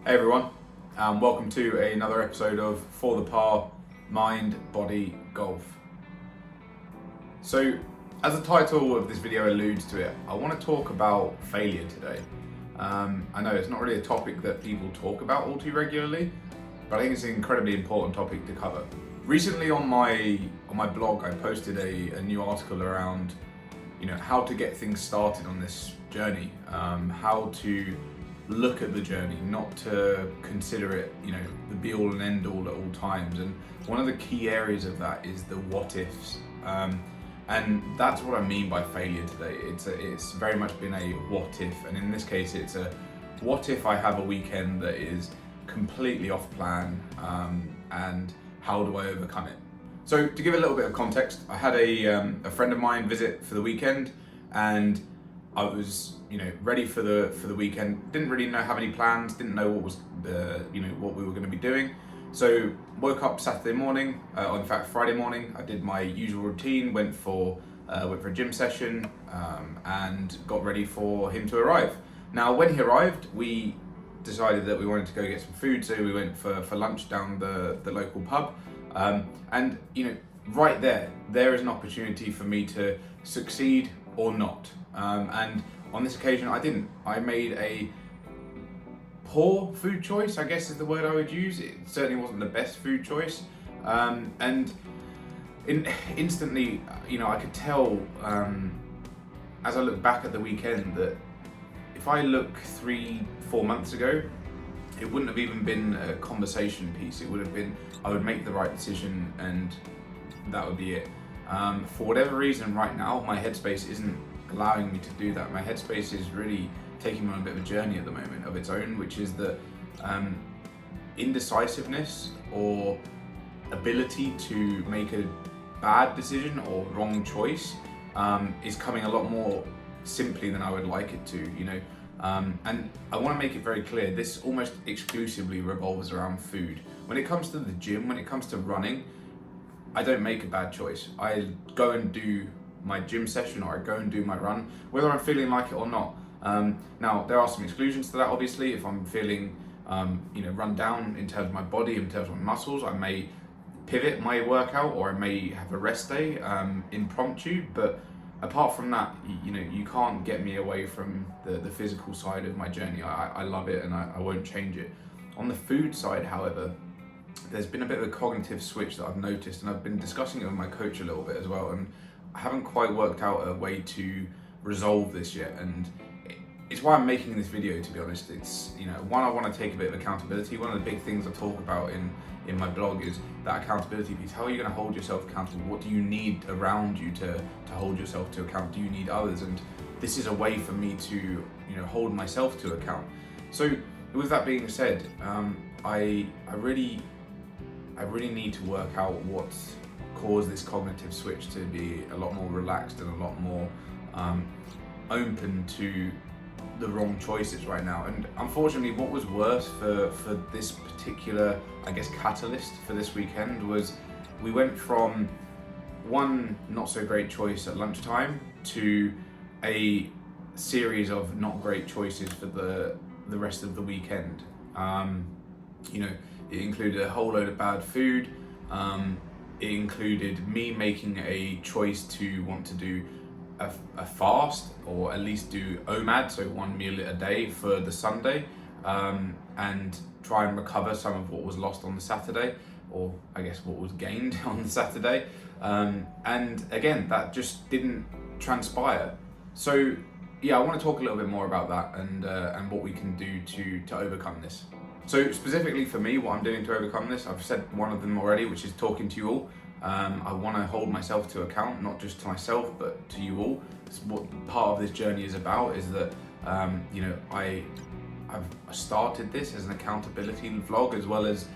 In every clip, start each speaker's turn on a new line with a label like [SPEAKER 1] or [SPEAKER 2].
[SPEAKER 1] Hey everyone, welcome to another episode of For the Par Mind Body Golf. So, as the title of this video alludes to it, I want to talk about failure today. I know it's not really a topic that people talk about all too regularly, but I think it's an incredibly important topic to cover. Recently on my blog, I posted a new article around, how to get things started on this journey, how to look at the journey, not to consider it, the be all and end all at all times. And one of the key areas of that is the what ifs. And that's what I mean by failure today. It's very much been a what if, and in this case, it's a what if I have a weekend that is completely off plan, and how do I overcome it? So to give a little bit of context, I had a friend of mine visit for the weekend, and I was, ready for the weekend. Didn't really have any plans. Didn't know what was, what we were going to be doing. So woke up Saturday morning. In fact, Friday morning, I did my usual routine. Went for a gym session, and got ready for him to arrive. Now, when he arrived, we decided that we wanted to go get some food. So we went for lunch down the local pub. And right there is an opportunity for me to succeed or not. And on this occasion, I didn't. I made a poor food choice, I guess is the word I would use. It certainly wasn't the best food choice. And instantly, I could tell, as I look back at the weekend, that if I look 3-4 months ago, it wouldn't have even been a conversation piece. It would have been, I would make the right decision and that would be it. For whatever reason right now, my headspace isn't allowing me to do that. My headspace is really taking me on a bit of a journey at the moment of its own, which is that indecisiveness or ability to make a bad decision or wrong choice is coming a lot more simply than I would like it to, and I want to make it very clear, this almost exclusively revolves around food. When it comes to the gym, when it comes to running, I don't make a bad choice. I go and do my gym session or I go and do my run, whether I'm feeling like it or not. Now, there are some exclusions to that, obviously. If I'm feeling, run down in terms of my body, in terms of my muscles, I may pivot my workout or I may have a rest day, impromptu. But apart from that, you can't get me away from the physical side of my journey. I love it and I won't change it. On the food side, however, there's been a bit of a cognitive switch that I've noticed, and I've been discussing it with my coach a little bit as well, and I haven't quite worked out a way to resolve this yet, and it's why I'm making this video, to be honest. It's, one, I want to take a bit of accountability. One of the big things I talk about in my blog is that accountability piece. How are you going to hold yourself accountable? What do you need around you to hold yourself to account? Do you need others? And this is a way for me to, hold myself to account. So with that being said, I really need to work out what's caused this cognitive switch to be a lot more relaxed and a lot more open to the wrong choices right now. And unfortunately, what was worse for this particular, catalyst for this weekend was we went from one not so great choice at lunchtime to a series of not great choices for the rest of the weekend. It included a whole load of bad food. It included me making a choice to want to do a fast, or at least do OMAD, so one meal a day for the Sunday, and try and recover some of what was lost on the Saturday, or I guess what was gained on the Saturday. And again, that just didn't transpire. So yeah, I want to talk a little bit more about that and what we can do to overcome this. So specifically for me, what I'm doing to overcome this, I've said one of them already, which is talking to you all. I want to hold myself to account, not just to myself, but to you all. It's what part of this journey is about, is that, I've started this as an accountability vlog, as well as,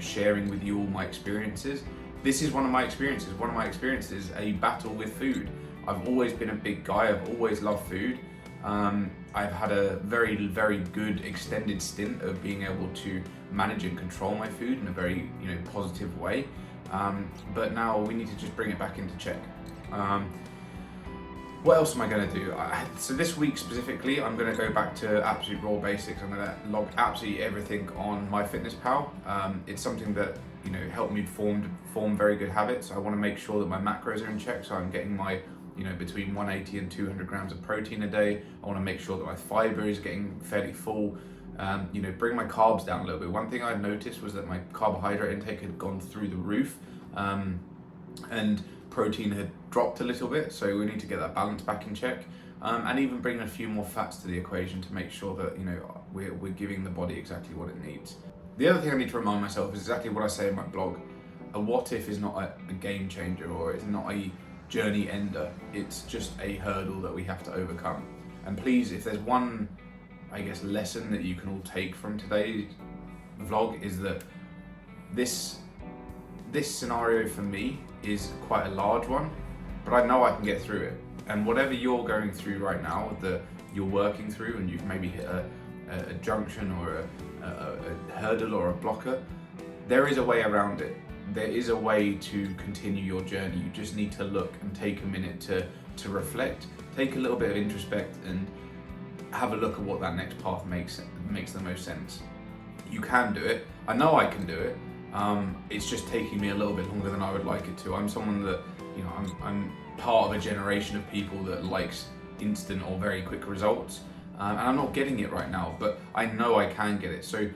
[SPEAKER 1] sharing with you all my experiences. This is one of my experiences. One of my experiences, a battle with food. I've always been a big guy. I've always loved food. I've had a very, very good extended stint of being able to manage and control my food in a very, positive way. But now we need to just bring it back into check. What else am I going to do? So this week specifically, I'm going to go back to absolute raw basics. I'm going to log absolutely everything on MyFitnessPal. It's something that, you know, helped me form very good habits. I want to make sure that my macros are in check, so I'm getting my, you know, between 180 and 200 grams of protein a day. I want to make sure that my fiber is getting fairly full. You know, bring my carbs down a little bit. One thing I noticed was that my carbohydrate intake had gone through the roof, and protein had dropped a little bit, so we need to get that balance back in check, and even bring a few more fats to the equation to make sure that, you know, we're giving the body exactly what it needs. The other thing I need to remind myself is exactly what I say in my blog. A what if is not a game changer, or it's not a journey ender. It's just a hurdle that we have to overcome. And please, if there's one, I guess, lesson that you can all take from today's vlog, is that this scenario for me is quite a large one, but I know I can get through it. And whatever you're going through right now, that you're working through, and you've maybe hit a junction or a hurdle or a blocker, there is a way around it. There is a way to continue your journey. You just need to look and take a minute to reflect, take a little bit of introspect, and have a look at what that next path makes the most sense. You can do it. I know I can do it. It's just taking me a little bit longer than I would like it to. I'm someone that, you know, I'm part of a generation of people that likes instant or very quick results, and I'm not getting it right now, but I know I can get it. So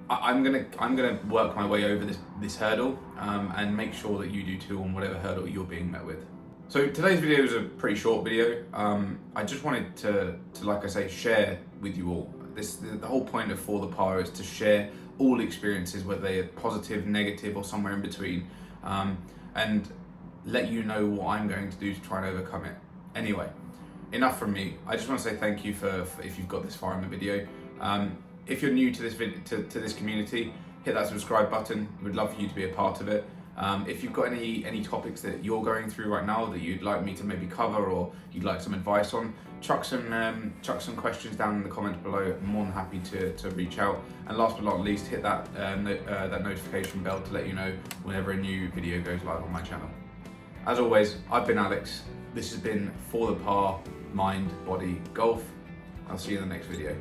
[SPEAKER 1] I'm gonna work my way over this hurdle, and make sure that you do too on whatever hurdle you're being met with. So today's video is a pretty short video. I just wanted to like I say, share with you all. The whole point of For the Par is to share all experiences, whether they're positive, negative, or somewhere in between, and let you know what I'm going to do to try and overcome it. Anyway, enough from me. I just want to say thank you for if you've got this far in the video. If you're new to this to this community, hit that subscribe button. We'd love for you to be a part of it. If you've got any topics that you're going through right now that you'd like me to maybe cover, or you'd like some advice on, chuck some questions down in the comments below. I'm more than happy to reach out. And last but not least, hit that notification bell to let you know whenever a new video goes live on my channel. As always, I've been Alex. This has been For the Par, Mind, Body, Golf. I'll see you in the next video.